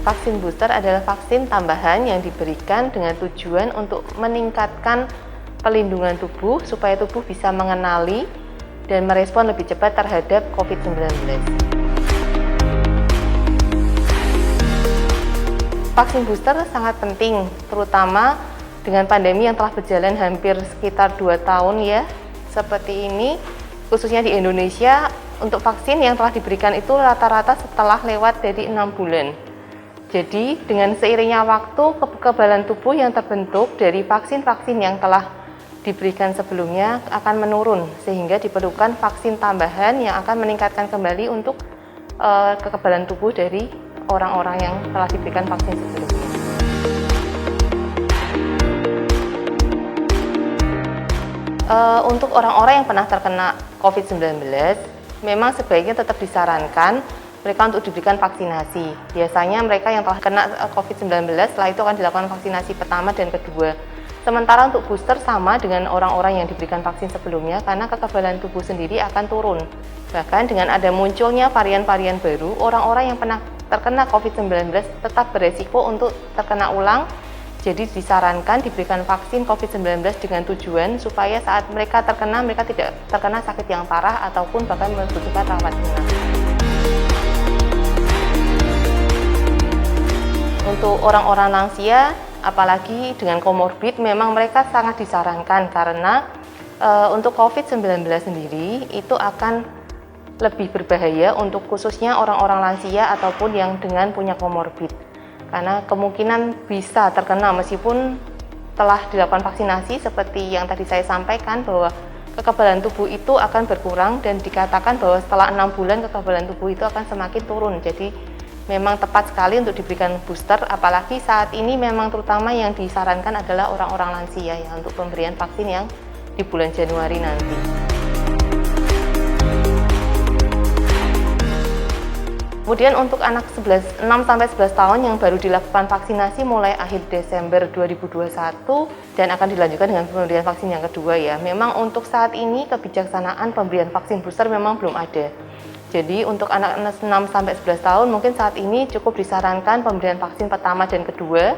Vaksin booster adalah vaksin tambahan yang diberikan dengan tujuan untuk meningkatkan pelindungan tubuh supaya tubuh bisa mengenali dan merespon lebih cepat terhadap COVID-19. Vaksin booster sangat penting, terutama dengan pandemi yang telah berjalan hampir sekitar 2 tahun ya, seperti ini, khususnya di Indonesia, untuk vaksin yang telah diberikan itu rata-rata setelah lewat dari 6 bulan. Jadi, dengan seiringnya waktu, kekebalan tubuh yang terbentuk dari vaksin-vaksin yang telah diberikan sebelumnya akan menurun, sehingga diperlukan vaksin tambahan yang akan meningkatkan kembali untuk kekebalan tubuh dari orang-orang yang telah diberikan vaksin sebelumnya. Untuk orang-orang yang pernah terkena COVID-19, memang sebaiknya tetap disarankan mereka untuk diberikan vaksinasi. Biasanya mereka yang telah kena COVID-19, setelah itu akan dilakukan vaksinasi pertama dan kedua. Sementara untuk booster sama dengan orang-orang yang diberikan vaksin sebelumnya, karena kekebalan tubuh sendiri akan turun. Bahkan dengan ada munculnya varian-varian baru, orang-orang yang pernah terkena COVID-19 tetap beresiko untuk terkena ulang. Jadi disarankan diberikan vaksin COVID-19 dengan tujuan supaya saat mereka terkena, mereka tidak terkena sakit yang parah ataupun bahkan membutuhkan rawat inap. Untuk orang-orang lansia, apalagi dengan komorbid, memang mereka sangat disarankan karena untuk COVID-19 sendiri itu akan lebih berbahaya untuk khususnya orang-orang lansia ataupun yang dengan punya komorbid. Karena kemungkinan bisa terkena meskipun telah dilakukan vaksinasi seperti yang tadi saya sampaikan bahwa kekebalan tubuh itu akan berkurang dan dikatakan bahwa setelah 6 bulan kekebalan tubuh itu akan semakin turun. Jadi memang tepat sekali untuk diberikan booster, apalagi saat ini memang terutama yang disarankan adalah orang-orang lansia ya untuk pemberian vaksin yang di bulan Januari nanti. Kemudian untuk anak 6-11 tahun yang baru dilakukan vaksinasi mulai akhir Desember 2021 dan akan dilanjutkan dengan pemberian vaksin yang kedua ya. Memang untuk saat ini kebijaksanaan pemberian vaksin booster memang belum ada. Jadi untuk anak 6-11 tahun mungkin saat ini cukup disarankan pemberian vaksin pertama dan kedua,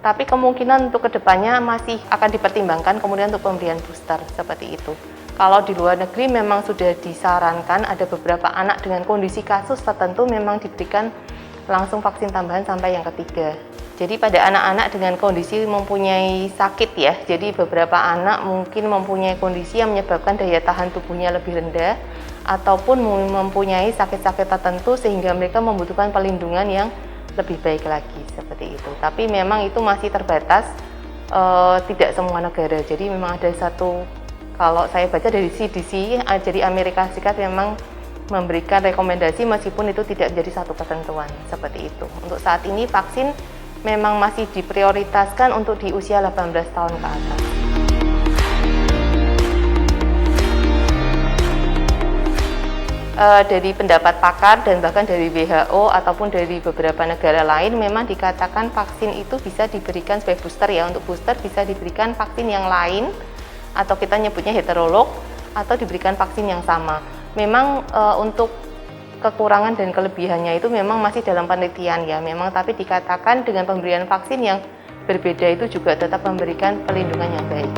tapi kemungkinan untuk kedepannya masih akan dipertimbangkan kemudian untuk pemberian booster seperti itu. Kalau di luar negeri memang sudah disarankan ada beberapa anak dengan kondisi kasus tertentu memang diberikan langsung vaksin tambahan sampai yang ketiga. Jadi pada anak-anak dengan kondisi mempunyai sakit ya, jadi beberapa anak mungkin mempunyai kondisi yang menyebabkan daya tahan tubuhnya lebih rendah ataupun mempunyai sakit-sakit tertentu sehingga mereka membutuhkan perlindungan yang lebih baik lagi seperti itu. Tapi memang itu masih terbatas, tidak semua negara. Jadi memang ada satu, kalau saya baca dari CDC, jadi Amerika Serikat memang memberikan rekomendasi meskipun itu tidak menjadi satu ketentuan seperti itu. Untuk saat ini vaksin memang masih diprioritaskan untuk di usia 18 tahun ke atas. Dari pendapat pakar dan bahkan dari WHO ataupun dari beberapa negara lain memang dikatakan vaksin itu bisa diberikan sebagai booster ya. Untuk booster bisa diberikan vaksin yang lain atau kita nyebutnya heterolog atau diberikan vaksin yang sama. Memang untuk kekurangan dan kelebihannya itu memang masih dalam penelitian ya. Memang tapi dikatakan dengan pemberian vaksin yang berbeda itu juga tetap memberikan perlindungan yang baik.